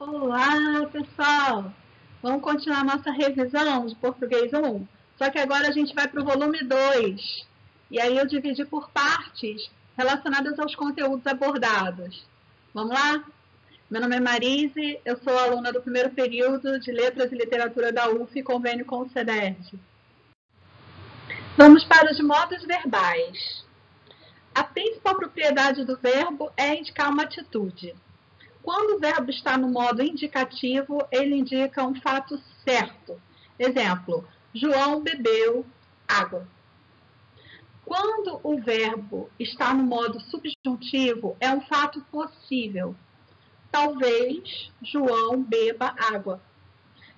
Olá, pessoal! Vamos continuar nossa revisão de Português 1? Só que agora a gente vai para o volume 2. E aí eu dividi por partes relacionadas aos conteúdos abordados. Vamos lá? Meu nome é Marise, eu sou aluna do primeiro período de Letras e Literatura da UF, convênio com o CEDERJ. Vamos para os modos verbais. A principal propriedade do verbo é indicar uma atitude. Quando o verbo está no modo indicativo, ele indica um fato certo. Exemplo, João bebeu água. Quando o verbo está no modo subjuntivo, é um fato possível. Talvez João beba água.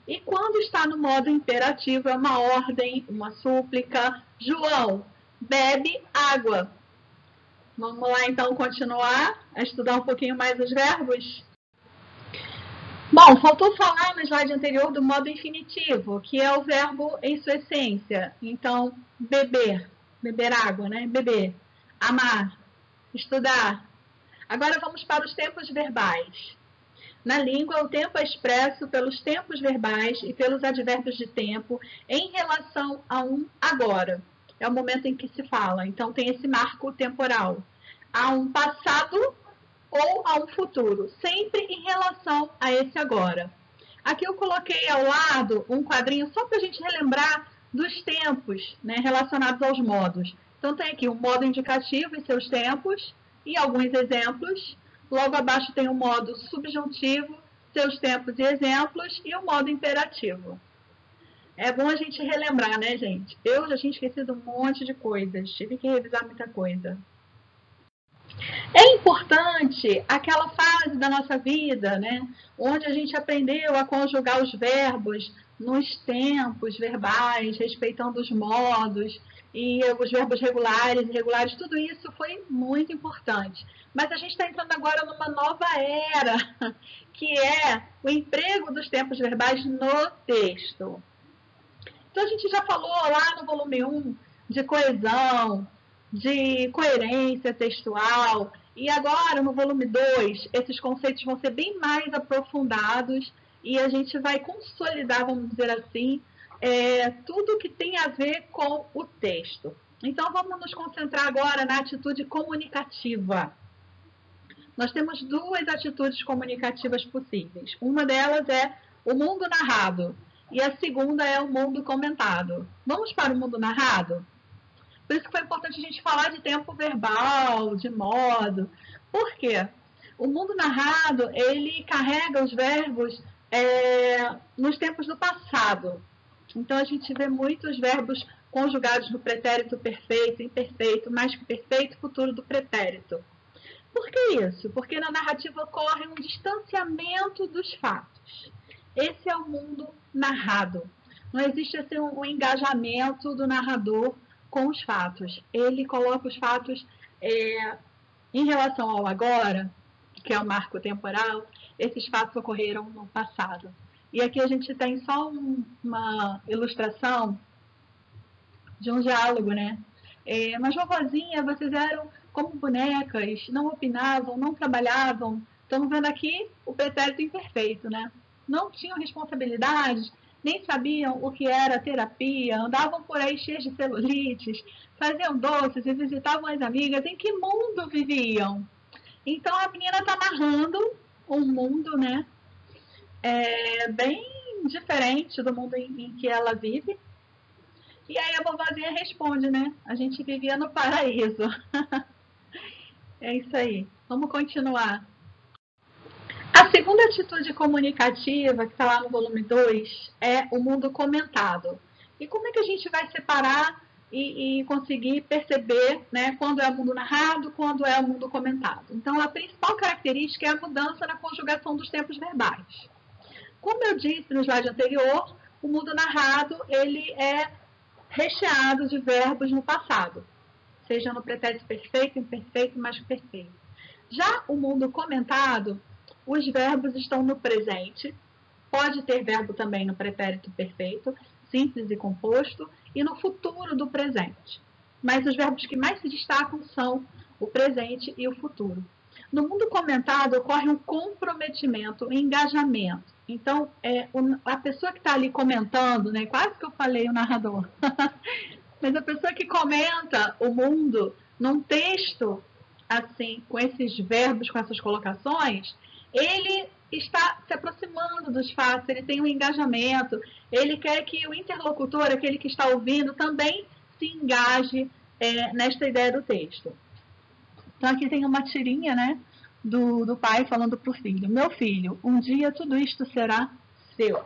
E quando está no modo imperativo, é uma ordem, uma súplica. João, bebe água. Vamos lá, então, continuar a estudar um pouquinho mais os verbos? Bom, faltou falar no slide anterior do modo infinitivo, que é o verbo em sua essência. Então, beber, beber água, né? Beber, amar, estudar. Agora vamos para os tempos verbais. Na língua, o tempo é expresso pelos tempos verbais e pelos advérbios de tempo em relação a um agora. É o momento em que se fala. Então, tem esse marco temporal. Há um passado ou a um futuro, sempre em relação a esse agora. Aqui eu coloquei ao lado um quadrinho só para a gente relembrar dos tempos, né, relacionados aos modos. Então tem aqui o modo indicativo e seus tempos e alguns exemplos. Logo abaixo tem o modo subjuntivo, seus tempos e exemplos, e o modo imperativo. É bom a gente relembrar, né, gente? Eu já tinha esquecido um monte de coisas, tive que revisar muita coisa. É importante aquela fase da nossa vida, né, onde a gente aprendeu a conjugar os verbos nos tempos verbais, respeitando os modos, e os verbos regulares e irregulares, tudo isso foi muito importante. Mas a gente está entrando agora numa nova era, que é o emprego dos tempos verbais no texto. Então a gente já falou lá no volume 1 de coesão, de coerência textual, e agora no volume 2 esses conceitos vão ser bem mais aprofundados e a gente vai consolidar, vamos dizer assim, tudo que tem a ver com o texto. Então vamos nos concentrar agora na atitude comunicativa. Nós temos duas atitudes comunicativas possíveis. Uma delas é o mundo narrado e a segunda é o mundo comentado. Vamos para o mundo narrado? Por isso que foi importante a gente falar de tempo verbal, de modo. Por quê? O mundo narrado, ele carrega os verbos nos tempos do passado. Então, a gente vê muitos verbos conjugados no pretérito perfeito, imperfeito, mais que perfeito, futuro do pretérito. Por que isso? Porque na narrativa ocorre um distanciamento dos fatos. Esse é o mundo narrado. Não existe assim, um engajamento do narrador com os fatos. Ele coloca os fatos em relação ao agora, que é o marco temporal, esses fatos ocorreram no passado. E aqui a gente tem só uma ilustração de um diálogo, né? Mas vovozinha, vocês eram como bonecas, não opinavam, não trabalhavam. Estamos vendo aqui o pretérito imperfeito, né? Não tinham responsabilidades, nem sabiam o que era terapia, andavam por aí cheios de celulites, faziam doces e visitavam as amigas. Em que mundo viviam? Então a menina está narrando um mundo, né? Bem diferente do mundo em que ela vive. E aí a vovozinha responde, né? A gente vivia no paraíso. É isso aí. Vamos continuar. A segunda atitude comunicativa, que está lá no volume 2, é o mundo comentado. E como é que a gente vai separar e conseguir perceber, né, quando é o mundo narrado, quando é o mundo comentado? Então, a principal característica é a mudança na conjugação dos tempos verbais. Como eu disse no slide anterior, o mundo narrado ele é recheado de verbos no passado, seja no pretérito perfeito, imperfeito, mais que perfeito. Já o mundo comentado, os verbos estão no presente, pode ter verbo também no pretérito perfeito, simples e composto, e no futuro do presente. Mas os verbos que mais se destacam são o presente e o futuro. No mundo comentado ocorre um comprometimento, um engajamento. Então, a pessoa que está ali comentando, né, quase que eu falei o narrador, mas a pessoa que comenta o mundo num texto, assim, com esses verbos, com essas colocações, ele está se aproximando dos fatos, ele tem um engajamento, ele quer que o interlocutor, aquele que está ouvindo, também se engaje nesta ideia do texto. Então aqui tem uma tirinha, né, do pai falando para o filho: meu filho, um dia tudo isto será seu.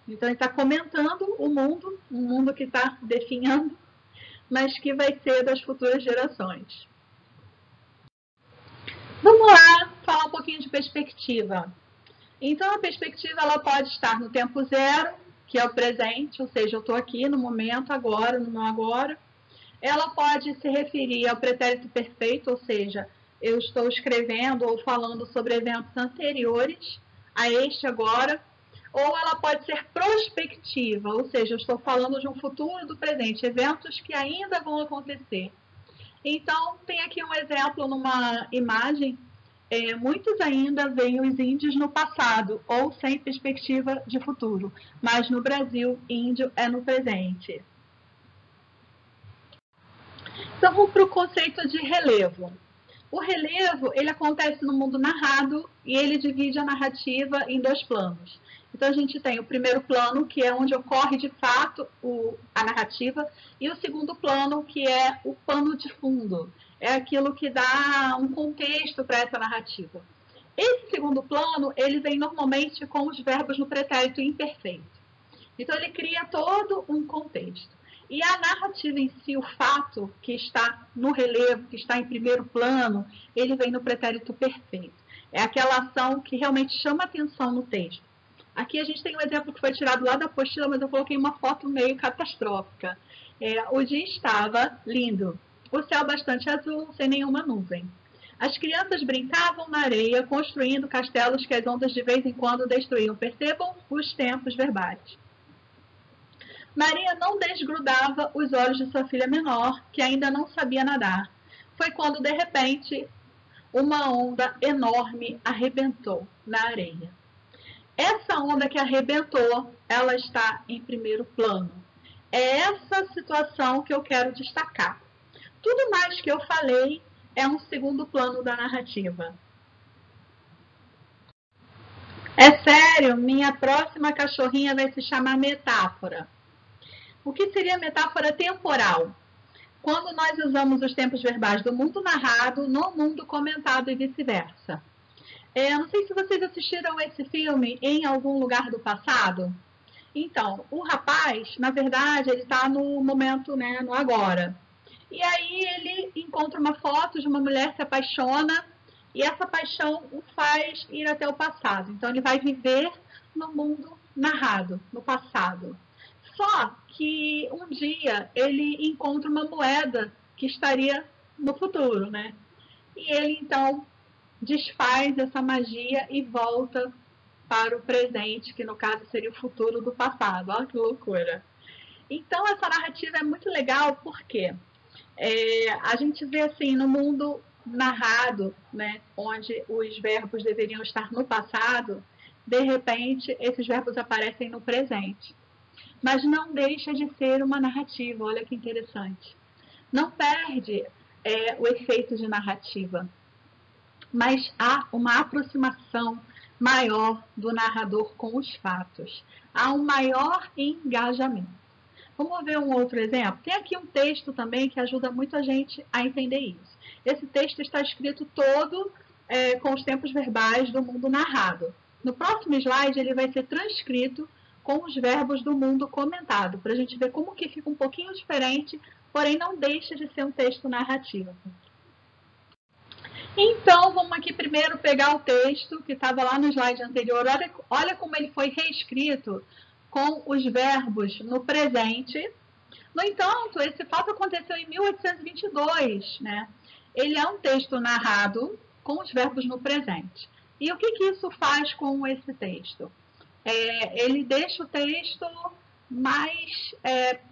Então ele está comentando o mundo, um mundo que está definhando, mas que vai ser das futuras gerações. Vamos lá falar um pouquinho de perspectiva. Então a perspectiva ela pode estar no tempo zero, que é o presente, ou seja, eu estou aqui no momento, agora, no meu agora. Ela pode se referir ao pretérito perfeito, ou seja, eu estou escrevendo ou falando sobre eventos anteriores a este agora. Ou ela pode ser prospectiva, ou seja, eu estou falando de um futuro do presente, eventos que ainda vão acontecer. Então, tem aqui um exemplo numa imagem. Muitos ainda veem os índios no passado ou sem perspectiva de futuro, mas no Brasil, índio é no presente. Então, vamos para o conceito de relevo. O relevo, ele acontece no mundo narrado e ele divide a narrativa em dois planos. Então, a gente tem o primeiro plano, que é onde ocorre de fato a narrativa, e o segundo plano, que é o pano de fundo. É aquilo que dá um contexto para essa narrativa. Esse segundo plano, ele vem normalmente com os verbos no pretérito imperfeito. Então, ele cria todo um contexto. E a narrativa em si, o fato que está no relevo, que está em primeiro plano, ele vem no pretérito perfeito. É aquela ação que realmente chama atenção no texto. Aqui a gente tem um exemplo que foi tirado lá da apostila, mas eu coloquei uma foto meio catastrófica. O dia estava lindo, o céu bastante azul, sem nenhuma nuvem. As crianças brincavam na areia, construindo castelos que as ondas de vez em quando destruíam. Percebam os tempos verbais. Maria não desgrudava os olhos de sua filha menor, que ainda não sabia nadar. Foi quando, de repente, uma onda enorme arrebentou na areia. Essa onda que arrebentou, ela está em primeiro plano. É essa situação que eu quero destacar. Tudo mais que eu falei é um segundo plano da narrativa. É sério, minha próxima cachorrinha vai se chamar Metáfora. O que seria metáfora temporal? Quando nós usamos os tempos verbais do mundo narrado no mundo comentado e vice-versa. Não sei se vocês assistiram esse filme em algum lugar do passado. Então, o rapaz, na verdade, ele está no momento, né, no agora. E aí ele encontra uma foto de uma mulher, se apaixona, e essa paixão o faz ir até o passado. Então, ele vai viver no mundo narrado, no passado. Só que um dia ele encontra uma moeda que estaria no futuro, né? E ele, então, desfaz essa magia e volta para o presente, que no caso seria o futuro do passado. Olha que loucura. Então, essa narrativa é muito legal porque a gente vê assim, no mundo narrado, né, onde os verbos deveriam estar no passado, de repente, esses verbos aparecem no presente. Mas não deixa de ser uma narrativa, olha que interessante. Não perde o efeito de narrativa, mas há uma aproximação maior do narrador com os fatos. Há um maior engajamento. Vamos ver um outro exemplo? Tem aqui um texto também que ajuda muito a gente a entender isso. Esse texto está escrito todo com os tempos verbais do mundo narrado. No próximo slide, ele vai ser transcrito com os verbos do mundo comentado, para a gente ver como que fica um pouquinho diferente, porém não deixa de ser um texto narrativo. Então, vamos aqui primeiro pegar o texto que estava lá no slide anterior. Olha como ele foi reescrito com os verbos no presente. No entanto, esse fato aconteceu em 1822, né? Ele é um texto narrado com os verbos no presente. E o que isso faz com esse texto? Ele deixa o texto mais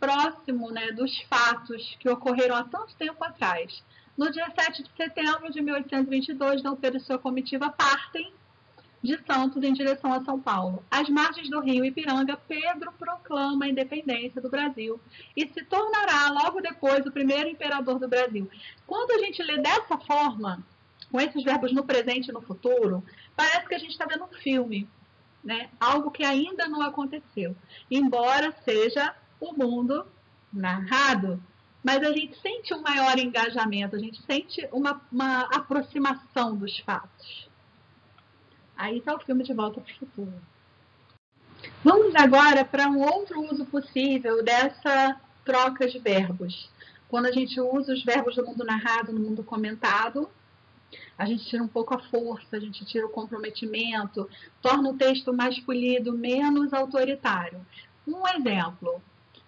próximo, né, dos fatos que ocorreram há tanto tempo atrás. No dia 7 de setembro de 1822, Dom Pedro e sua comitiva partem de Santos em direção a São Paulo. Às margens do rio Ipiranga, Pedro proclama a independência do Brasil e se tornará logo depois o primeiro imperador do Brasil. Quando a gente lê dessa forma, com esses verbos no presente e no futuro, parece que a gente está vendo um filme, né? Algo que ainda não aconteceu, embora seja o mundo narrado. Mas a gente sente um maior engajamento, a gente sente uma aproximação dos fatos. Aí está o filme De Volta para o Futuro. Vamos agora para um outro uso possível dessa troca de verbos. Quando a gente usa os verbos do mundo narrado no mundo comentado, a gente tira um pouco a força, a gente tira o comprometimento, torna o texto mais polido, menos autoritário. Um exemplo,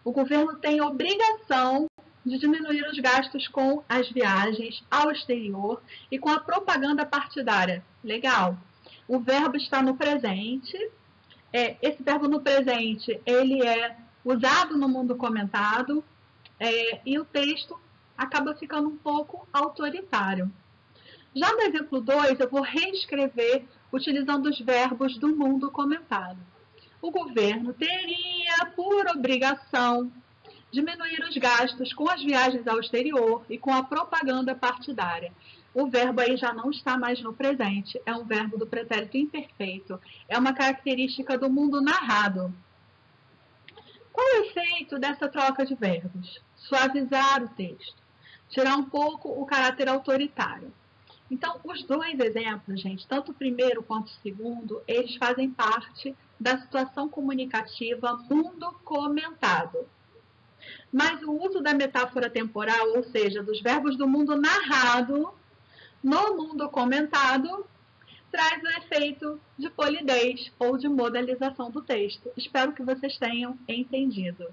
o governo tem obrigação de diminuir os gastos com as viagens ao exterior e com a propaganda partidária. Legal. O verbo está no presente. Esse verbo no presente, ele é usado no mundo comentado e o texto acaba ficando um pouco autoritário. Já no exemplo 2, eu vou reescrever utilizando os verbos do mundo comentado. O governo teria por obrigação diminuir os gastos com as viagens ao exterior e com a propaganda partidária. O verbo aí já não está mais no presente, é um verbo do pretérito imperfeito, é uma característica do mundo narrado. Qual é o efeito dessa troca de verbos? Suavizar o texto, tirar um pouco o caráter autoritário. Então, os dois exemplos, gente, tanto o primeiro quanto o segundo, eles fazem parte da situação comunicativa mundo comentado. Mas o uso da metáfora temporal, ou seja, dos verbos do mundo narrado, no mundo comentado, traz o efeito de polidez ou de modalização do texto. Espero que vocês tenham entendido.